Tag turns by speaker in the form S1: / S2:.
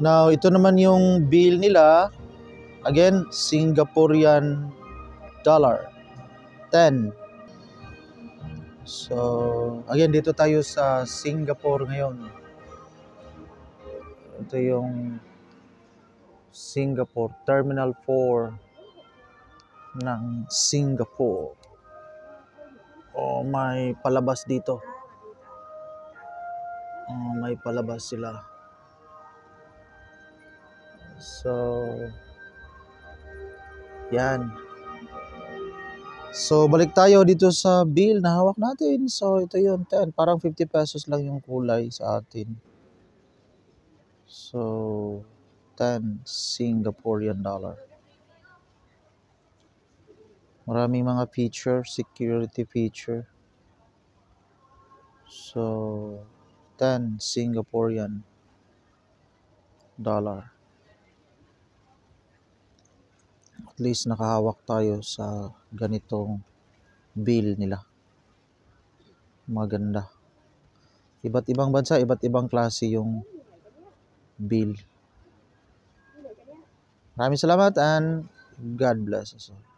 S1: Now, ito naman yung bill nila. Again, Singaporean dollar. 10. So, again, dito tayo sa Singapore ngayon. Ito yung Singapore, Terminal 4 ng Singapore. Oh, may palabas dito. Oh, may palabas sila. So, yan. So, balik tayo dito sa bill na hawak natin. So, ito yun, 10. Parang 50 pesos lang yung kulay sa atin. So, 10 Singaporean dollar. Maraming mga feature, security feature. So, 10 Singaporean dollar. At least nakahawak tayo sa ganitong bill nila. Maganda. Iba't ibang bansa, iba't ibang klase yung bill. Maraming salamat and God bless us all.